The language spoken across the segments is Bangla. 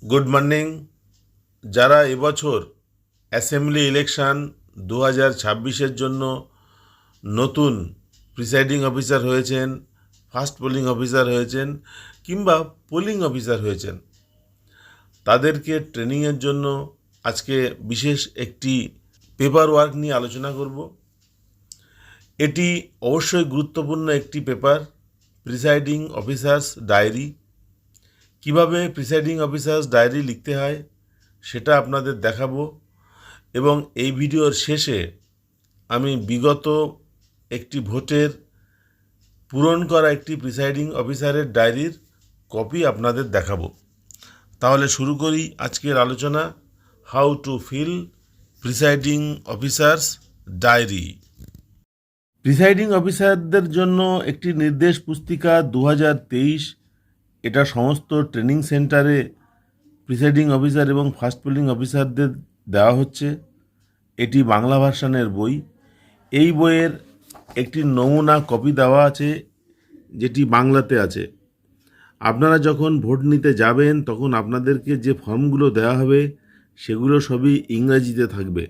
Good morning. যারা এবছর অ্যাসেম্বলি ইলেকশন 2026-এর জন্য নতুন প্রিসাইডিং অফিসার হয়েছেন, ফার্স্ট পোলিং অফিসার হয়েছেন কিংবা পোলিং অফিসার হয়েছেন, তাদেরকে ট্রেনিংয়ের জন্য আজকে বিশেষ একটি পেপার ওয়ার্ক নিয়ে আলোচনা করব। এটি অবশ্যই গুরুত্বপূর্ণ একটি পেপার, প্রিসাইডিং অফিসার্স ডায়েরি। কিভাবে প্রিসাইডিং অফিসার্স ডায়েরি লিখতে হয় সেটা আপনাদের দেখাবো, এবং এই ভিডিওর শেষে আমি বিগত একটি ভোটের পূরণ করা একটি প্রিসাইডিং অফিসারের ডায়েরির কপি আপনাদের দেখাবো। তাহলে শুরু করি আজকের আলোচনা, how to fill presiding officers diary. Presiding অফিসারদের জন্য একটি নির্দেশ পুস্তিকা 2023, এটা সমস্ত ট্রেনিং সেন্টারে প্রিসাইডিং অফিসার এবং ফার্স্ট পোলিং অফিসারদের দেওয়া হচ্ছে। এটি বাংলা ভার্সনের বই। এই বইয়ের একটি নমুনা কপি দেওয়া আছে, যেটি বাংলাতে আছে। আপনারা যখন ভোট নিতে যাবেন তখন আপনাদেরকে যে ফর্মগুলো দেওয়া হবে সেগুলো সবই ইংরেজিতে থাকবে,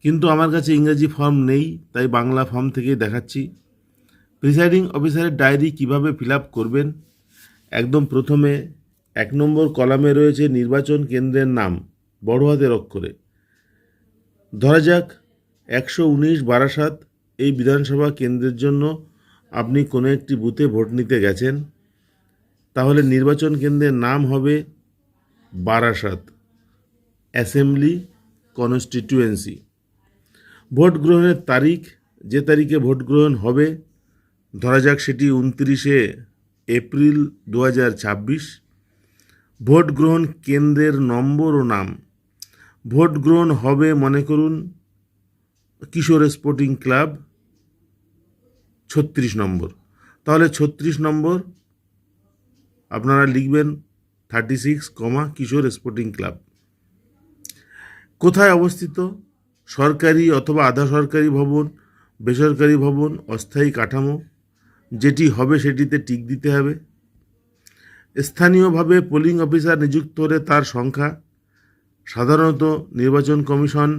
কিন্তু আমার কাছে ইংরেজি ফর্ম নেই, তাই বাংলা ফর্ম থেকেই দেখাচ্ছি। প্রিসাইডিং অফিসারের ডায়েরি কিভাবে ফিল আপ করবেন, একদম প্রথমে 1 নম্বর কলামে রয়েছে নির্বাচন কেন্দ্রের নাম বড় হাতের অক্ষরে। ধরা যাক 119 বারাসাত এই বিধানসভা কেন্দ্রের জন্য আপনি কোনো একটি বুথে ভোট নিতে গেছেন, তাহলে নির্বাচন কেন্দ্রের নাম হবে বারাসাত অ্যাসেম্বলি কনস্টিটিউয়েন্সি। ভোট গ্রহণের তারিখ, যে তারিখে ভোট গ্রহণ হবে, ধরা যাক সেটি 29শে এপ্রিল 2026। ভোট গ্রহণ কেন্দ্রের নম্বর ও নাম। ভোট গ্রহণ হবে মনে করুন কিশোর স্পোর্টিং ক্লাব 36 নম্বর, তাহলে 36 নম্বর আপনারা লিখবেন 36, কিশোর স্পোর্টিং ক্লাব। কোথায় অবস্থিত? সরকারি অথবা আধা সরকারি ভবন, বেসরকারি ভবন, অস্থায়ী কাঠামো, যেটি হবে সেটিতে টিক দিতে হবে। স্থানীয়ভাবে পোলিং অফিসার নিযুক্ত হলে তার সংখ্যা। সাধারণত নির্বাচন কমিশন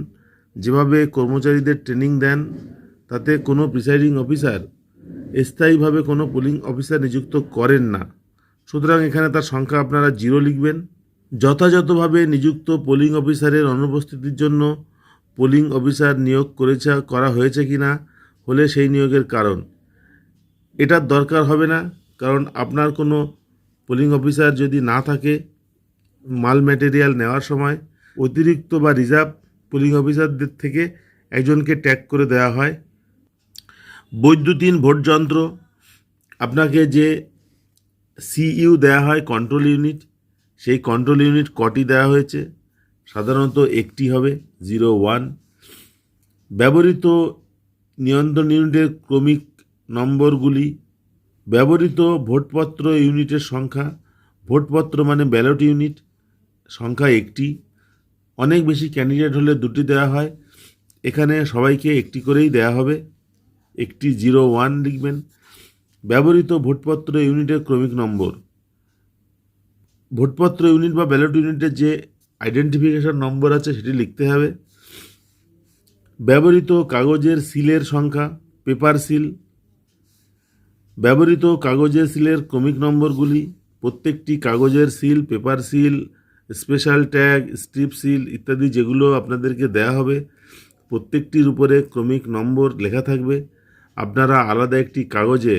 যেভাবে কর্মচারীদের ট্রেনিং দেন তাতে কোনো প্রিসাইডিং অফিসার স্থায়ীভাবে কোনো পোলিং অফিসার নিযুক্ত করেন না, সুতরাং এখানে তার সংখ্যা আপনারা 0 লিখবেন। যথাযথভাবে নিযুক্ত পোলিং অফিসারের অনুপস্থিতির জন্য পোলিং অফিসার নিয়োগ করা হয়েছে কি না হলে সেই নিয়োগের কারণ। এটার দরকার হবে না, কারণ আপনার কোনো পোলিং অফিসার যদি না থাকে, মাল ম্যাটেরিয়াল নেওয়ার সময় অতিরিক্ত বা রিজার্ভ পোলিং অফিসারদের থেকে একজনকে ট্যাগ করে দেওয়া হয়। বৈদ্যুতিন ভোট যন্ত্র, আপনাকে যে সিইউ দেওয়া হয় কন্ট্রোল ইউনিট, সেই কন্ট্রোল ইউনিট কটি দেওয়া হয়েছে? সাধারণত একটি হবে, 01। ব্যবহৃত নিয়ন্ত্রণ ইউনিটের ক্রমিক নম্বরগুলি। ব্যবহৃত ভোটপত্র ইউনিটের সংখ্যা। ভোটপত্র মানে ব্যালট ইউনিট, সংখ্যা 1টি। অনেক বেশি ক্যান্ডিডেট হলে 2টি দেওয়া হয়, এখানে সবাইকে 1টি করেই দেওয়া হবে, একটি 01 লিখবেন। ব্যবহৃত ভোটপত্র ইউনিটের ক্রমিক নম্বর। ভোটপত্র ইউনিট বা ব্যালট ইউনিটের যে আইডেন্টিফিকেশন নম্বর আছে সেটি লিখতে হবে। ব্যবহৃত কাগজের সিলের সংখ্যা, পেপার সিল। ব্যবহৃত কাগজের সিলের ক্রমিক নম্বরগুলি। প্রত্যেকটি কাগজের seal, paper seal, special tag, strip seal ইত্যাদি যেগুলো আপনাদেরকে দেয়া হবে, প্রত্যেকটির উপরে ক্রমিক নম্বর লেখা থাকবে। আপনারা আলাদা একটি কাগজে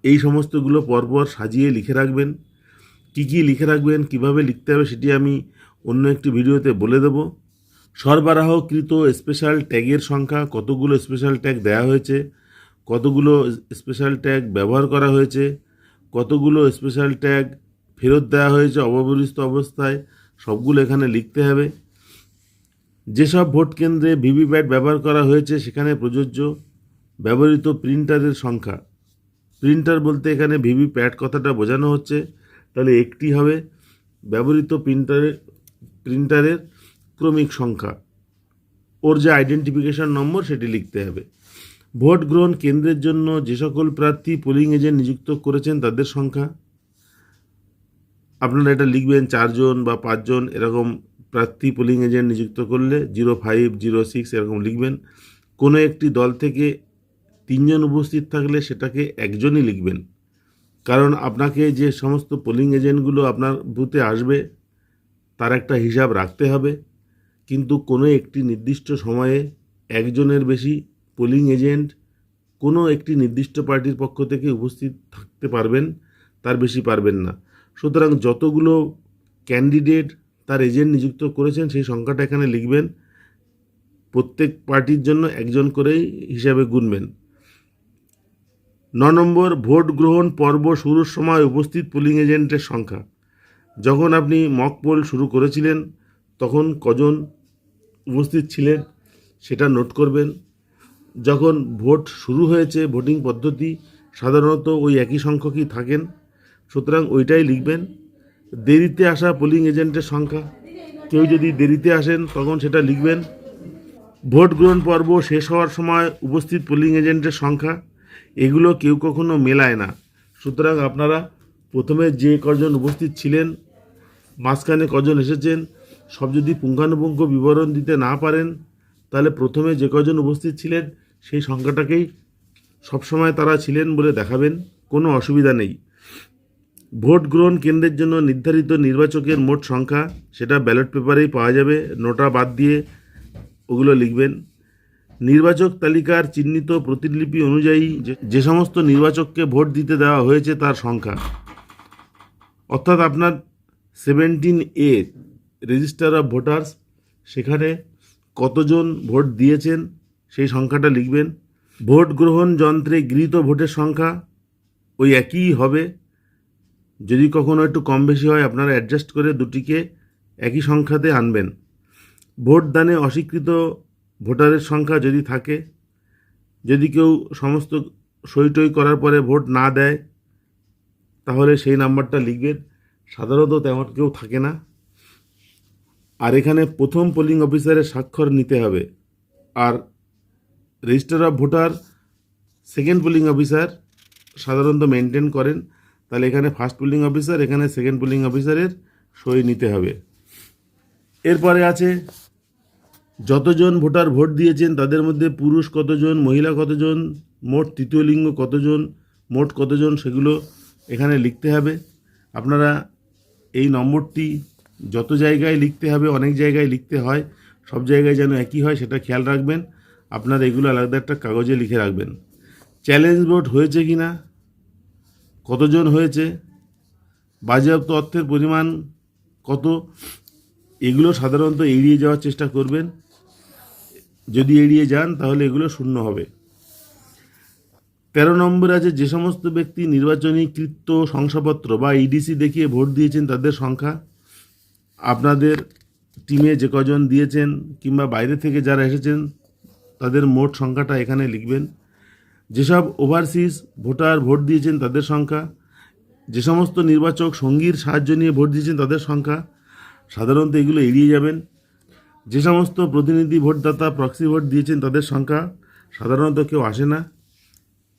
এই সমস্তগুলো পরপর সাজিয়ে লিখে রাখবেন। কি কি লিখে রাখবেন, কিভাবে লিখতে হবে সেটি আমি অন্য একটি ভিডিওতে বলে দেব। সরবরাহকৃত স্পেশাল ট্যাগের সংখ্যা, কতগুলো স্পেশাল ট্যাগ দেওয়া হয়েছে, কতগুলো স্পেশাল ট্যাগ ব্যবহার করা হয়েছে, কতগুলো স্পেশাল ট্যাগ ফেরত দেওয়া হয়েছে অব্যবহৃত অবস্থায়, সবগুলো এখানে লিখতে হবে। যেসব ভোট কেন্দ্রে ভিভিপ্যাট ব্যবহার করা হয়েছে সেখানে প্রযোজ্য। ব্যবহৃত প্রিন্টারের সংখ্যা। প্রিন্টার বলতে এখানে ভিভিপ্যাট কথাটা বোঝানো হচ্ছে, তাহলে একটি হবে। ব্যবহৃত প্রিন্টারের ক্রমিক সংখ্যা, ওর যে আইডেন্টিফিকেশন নম্বর সেটি লিখতে হবে। ভোট গ্রহণ কেন্দ্রের জন্য যে সকল প্রার্থী পোলিং এজেন্ট নিযুক্ত করেছেন তাদের সংখ্যা। আপনারা এটা লিখবেন 4 জন বা 5 জন এরকম প্রার্থী পোলিং এজেন্ট নিযুক্ত করলে 05, 06 এরকম লিখবেন। কোনো একটি দল থেকে 3 জন উপস্থিত থাকলে সেটাকে একজনই লিখবেন, কারণ আপনাকে যে সমস্ত পোলিং এজেন্টগুলো আপনার বুথে আসবে তার একটা হিসাব রাখতে হবে, কিন্তু কোনো একটি নির্দিষ্ট সময়ে একজনের বেশি পোলিং এজেন্ট কোনো একটি নির্দিষ্ট পার্টির পক্ষ থেকে উপস্থিত থাকতে পারবেন, তার বেশি পারবেন না। সুতরাং যতগুলো ক্যান্ডিডেট তার এজেন্ট নিযুক্ত করেছেন সেই সংখ্যাটা এখানে লিখবেন। প্রত্যেক পার্টির জন্য একজন করেই হিসাবে গুনবেন। 9 নম্বর, ভোট গ্রহণ পর্ব শুরুর সময় উপস্থিত পোলিং এজেন্টের সংখ্যা। যখন আপনি মক পোল শুরু করেছিলেন তখন কজন উপস্থিত ছিলেন সেটা নোট করবেন। যখন ভোট শুরু হয়েছে, ভোটিং পদ্ধতি সাধারণত ওই একই সংখ্যকই থাকেন, সুতরাং ওইটাই লিখবেন। দেরিতে আসা পোলিং এজেন্টের সংখ্যা, কেউ যদি দেরিতে আসেন তখন সেটা লিখবেন। ভোট গ্রহণ পর্ব শেষ হওয়ার সময় উপস্থিত পোলিং এজেন্টের সংখ্যা, এগুলো কেউ কখনো মেলায় না। সুতরাং আপনারা প্রথমে যে কজন উপস্থিত ছিলেন, মাঝখানে কজন এসেছেন, সব যদি পুঙ্খানুপুঙ্খ বিবরণ দিতে না পারেন তাহলে প্রথমে যে কজন উপস্থিত ছিলেন সেই সংখ্যাটাকেই সবসময় তারা ছিলেন বলে দেখাবেন, কোনো অসুবিধা নেই। ভোট গ্রহণ কেন্দ্রের জন্য নির্ধারিত নির্বাচকের মোট সংখ্যা, সেটা ব্যালট পেপারেই পাওয়া যাবে, নোটা বাদ দিয়ে ওগুলো লিখবেন। নির্বাচক তালিকার চিহ্নিত প্রতিলিপি অনুযায়ী যে সমস্ত নির্বাচককে ভোট দিতে দেওয়া হয়েছে তার সংখ্যা, অর্থাৎ আপনার 17A রেজিস্টার অফ ভোটার্স, সেখানে কতজন ভোট দিয়েছেন সেই সংখ্যাটা লিখবেন। ভোট গ্রহণ যন্ত্রে গৃহীত ভোটের সংখ্যা ওই একই হবে, যদি কখনো একটু কম বেশি হয় আপনারা অ্যাডজাস্ট করে দুটিকে একই সংখ্যাতে আনবেন। ভোট দানে অস্বীকৃত ভোটারের সংখ্যা যদি থাকে, যদি কেউ সমস্ত সই টই করার পরে ভোট না দেয় তাহলে সেই নাম্বারটা লিখবেন। সাধারণত তেমন কেউ থাকে না। আর এখানে প্রথম পোলিং অফিসারের স্বাক্ষর নিতে হবে, আর register of voter second polling officer সাধারণত মেনটেন করেন, তাহলে এখানে ফার্স্ট পোলিং অফিসার, এখানে সেকেন্ড পোলিং অফিসারের সই নিতে হবে। এরপরে আছে যতজন ভোটার ভোট দিয়েছেন তাদের মধ্যে পুরুষ কতজন, মহিলা কতজন, মোট তৃতীয় লিঙ্গ কতজন, মোট কতজন, সেগুলো এখানে লিখতে হবে। আপনারা এই নম্বরটি যত জায়গায় লিখতে হবে, অনেক জায়গায় লিখতে হয়, সব জায়গায় যেন একই হয় সেটা খেয়াল রাখবেন। আপনারা এগুলো আলাদা একটা কাগজে লিখে রাখবেন। চ্যালেঞ্জ ভোট হয়েছে কি না, কতজন হয়েছে, বাজেয়াপ্ত অর্থের পরিমাণ কত, এগুলো সাধারণত এড়িয়ে যাওয়ার চেষ্টা করবেন। যদি এড়িয়ে যান তাহলে এগুলো শূন্য হবে। 13 নম্বর আছে যে সমস্ত ব্যক্তি নির্বাচনী কৃত্য শংসাপত্র বা ইডিসি দেখিয়ে ভোট দিয়েছেন তাদের সংখ্যা। আপনাদের টিমে যে কজন দিয়েছেন কিংবা বাইরে থেকে যারা এসেছেন তাদের মোট সংখ্যাটা এখানে লিখবেন। যেসব ওভারসিজ ভোটার ভোট দিয়েছেন তাদের সংখ্যা, যে সমস্ত নির্বাচক সঙ্গীর সাহায্য নিয়ে ভোট দিয়েছেন তাদের সংখ্যা, সাধারণত এগুলো এড়িয়ে যাবেন। যে সমস্ত প্রতিনিধি ভোটদাতা প্রক্সি ভোট দিয়েছেন তাদের সংখ্যা, সাধারণত কেউ আসে না,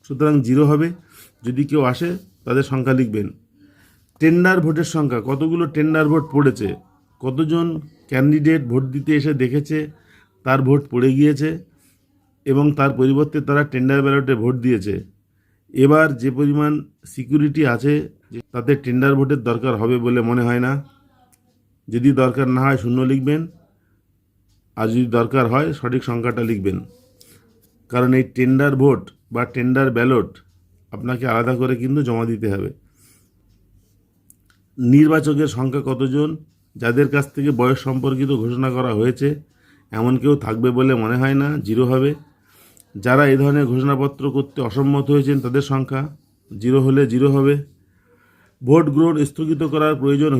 সুতরাং 0 হবে। যদি কেউ আসে তাদের সংখ্যা লিখবেন। টেন্ডার ভোটের সংখ্যা, কতগুলো টেন্ডার ভোট পড়েছে, কতজন ক্যান্ডিডেট ভোট দিতে এসে দেখেছে তার ভোট পড়ে গিয়েছে এবং তার পরিবর্তে তারা টেন্ডার ব্যালটে ভোট দিয়েছে। এবার যে পরিমাণ সিকিউরিটি আছে তাতে টেন্ডার ভোটের দরকার হবে বলে মনে হয় না। যদি দরকার না হয় 0 লিখবেন, আর যদি দরকার হয় সঠিক সংখ্যাটা লিখবেন, কারণ এই টেন্ডার ভোট বা টেন্ডার ব্যালট আপনাকে আলাদা করে কিন্তু জমা দিতে হবে। নির্বাচকের সংখ্যা কতজন, যাদের কাছ থেকে বয়স সম্পর্কিত ঘোষণা করা হয়েছে এমন কেউ থাকবে বলে মনে হয় না, 0 হবে। যারা এই ধরনের ঘোষণাপত্র করতে অসম্মত হয়েছেন তাদের সংখ্যা 0 হলে 0 হবে। ভোট গ্রহণ স্থগিত করার প্রয়োজন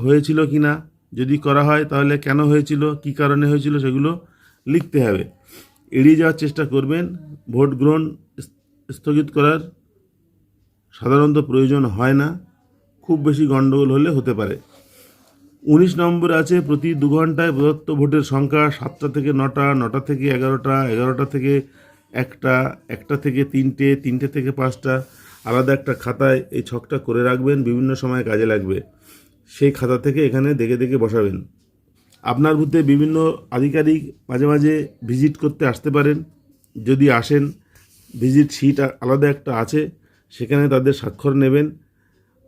হয়েছিল কি না, যদি করা হয় তাহলে কেন হয়েছিল, কী কারণে হয়েছিল সেগুলো লিখতে হবে। এড়িয়ে যাওয়ার চেষ্টা করবেন। ভোট গ্রহণ স্থগিত করার সাধারণত প্রয়োজন হয় না, খুব বেশি গণ্ডগোল হলে হতে পারে। 19 নম্বর আছে প্রতি 2 ঘন্টায় প্রদত্ত ভোটের সংখ্যা 7টা থেকে 9টা, 9টা থেকে 11টা, 11টা থেকে 1টা, 1টা থেকে 3টে, 3টে থেকে 5টা। আলাদা একটা খাতায় এই ছকটা করে রাখবেন, বিভিন্ন সময় কাজে লাগবে। সেই খাতা থেকে এখানে দেখে দেখে বসাবেন। আপনার বুথে বিভিন্ন আধিকারিক মাঝে মাঝে ভিজিট করতে আসতে পারেন। যদি আসেন, ভিজিট শিট আলাদা একটা আছে, সেখানে তাদের স্বাক্ষর নেবেন,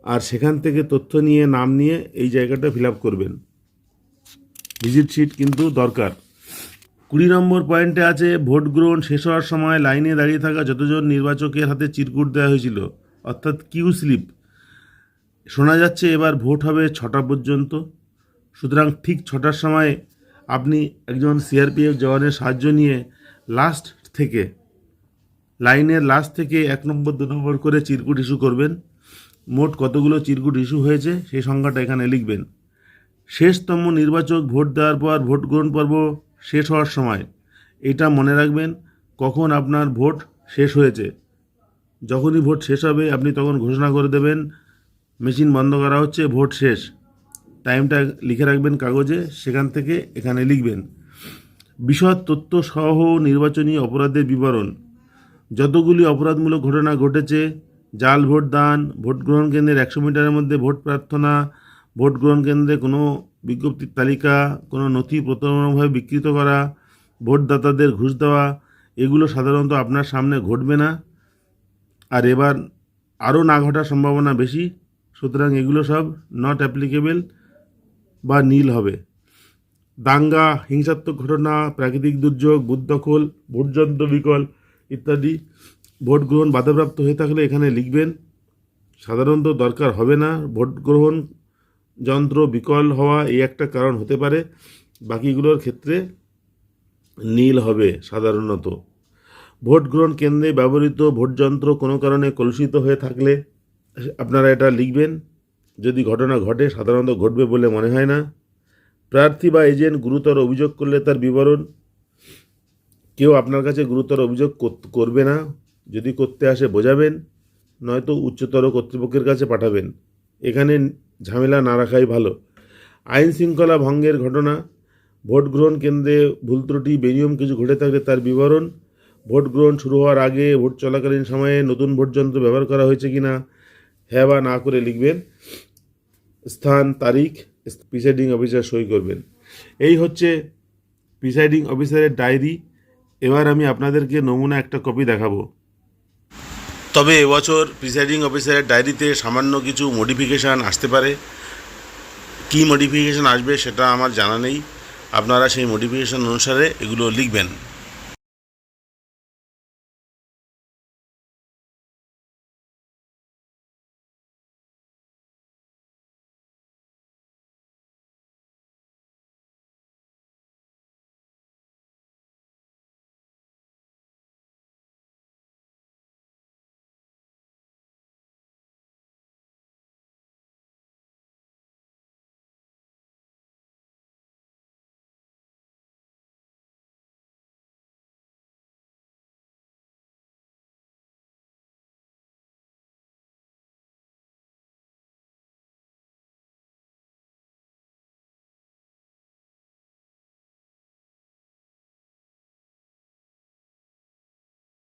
আর সেখান থেকে তথ্য নিয়ে নাম নিয়ে এই জায়গাটা ফিল আপ করবেন। ভিজিট শিট কিন্তু দরকার। 20 নম্বর পয়েন্টে আছে ভোট গ্রহণ শেষ হওয়ার সময় লাইনে দাঁড়িয়ে থাকা যতজন নির্বাচকের হাতে চিরকুট দেওয়া হয়েছিল, অর্থাৎ কিউ স্লিপ। শোনা যাচ্ছে এবার ভোট হবে 6টা পর্যন্ত। সুতরাং ঠিক 6টার সময় আপনি একজন সিআরপিএফ জওয়ানের সাহায্য নিয়ে লাস্ট থেকে, লাইনের লাস্ট থেকে 1 নম্বর 2 নম্বর করে চিরকুট ইস্যু করবেন। মোট কতগুলো চিরকুট ইস্যু হয়েছে সেই সংখ্যাটা এখানে লিখবেন। শেষতম নির্বাচক ভোট দেওয়ার পর ভোট গ্রহণ পর্ব শেষ হওয়ার সময় এটা মনে রাখবেন কখন আপনার ভোট শেষ হয়েছে। যখনই ভোট শেষ হবে আপনি তখন ঘোষণা করে দেবেন মেশিন বন্ধ করা হচ্ছে, ভোট শেষ। টাইমটা লিখে রাখবেন কাগজে, সেখান থেকে এখানে লিখবেন। বিশদ তথ্য সহ নির্বাচনী অপরাধের বিবরণ। যতগুলি অপরাধমূলক ঘটনা ঘটেছে, জাল ভোট দান, ভোট গ্রহণ কেন্দ্রের 100 মিটারের মধ্যে ভোট প্রার্থনা, ভোট গ্রহণ কেন্দ্রে কোনো বিজ্ঞপ্তির তালিকা, কোনো নথি প্রতারণামূলকভাবে বিকৃত করা, ভোটদাতাদের ঘুষ দেওয়া, এগুলো সাধারণত আপনার সামনে ঘটবে না, আর এবার আরও না ঘটার সম্ভাবনা বেশি। সুতরাং এগুলো সব নট অ্যাপ্লিকেবল বা নীল হবে। দাঙ্গা, হিংসাত্মক ঘটনা, প্রাকৃতিক দুর্যোগ, বুথ দখল, ভোটযন্ত্র বিকল ইত্যাদি ভোট গ্রহণ বাধাপ্রাপ্ত হয়ে থাকলে এখানে লিখবেন। সাধারণত দরকার হবে না, ভোট গ্রহণ যন্ত্র বিকল হওয়া এই একটা কারণ হতে পারে, বাকিগুলোর ক্ষেত্রে নীল হবে সাধারণত। ভোট গ্রহণ কেন্দ্রে ব্যবহৃত ভোটযন্ত্র কোনো কারণে কলুষিত হয়ে থাকলে আপনারা এটা লিখবেন। যদি ঘটনা ঘটে, সাধারণত ঘটবে বলে মনে হয় না। প্রার্থী বা এজেন্ট গুরুতর অভিযোগ করলে তার বিবরণ। কেউ আপনার কাছে গুরুতর অভিযোগ করবে না, যদি করতে আসে বোঝাবেন, নয়তো উচ্চতর কর্তৃপক্ষের কাছে পাঠাবেন। এখানে ঝামেলা না রাখাই ভালো। আইন শৃঙ্খলা ভঙ্গের ঘটনা, ভোট গ্রহণ কেন্দ্রে ভুল ত্রুটি, বেনিয়ম কিছু ঘটে থাকলে তার বিবরণ। ভোট গ্রহণ শুরু হওয়ার আগে ভোট চলাকালীন সময়ে নতুন ভোটযন্ত্র ব্যবহার করা হয়েছে কিনা, হ্যাঁ বা না করে লিখবেন। স্থান, তারিখ প্রিসাইডিং অফিসার সই করবেন। এই হচ্ছে প্রিসাইডিং অফিসারের ডায়েরি। এবার আমি আপনাদেরকে নমুনা একটা কপি দেখাবো। তবে এবছর প্রিসাইডিং অফিসারের ডায়েরিতে সামান্য কিছু মডিফিকেশান আসতে পারে। কী মডিফিকেশান আসবে সেটা আমার জানা নেই, আপনারা সেই মডিফিকেশান অনুসারে এগুলো লিখবেন।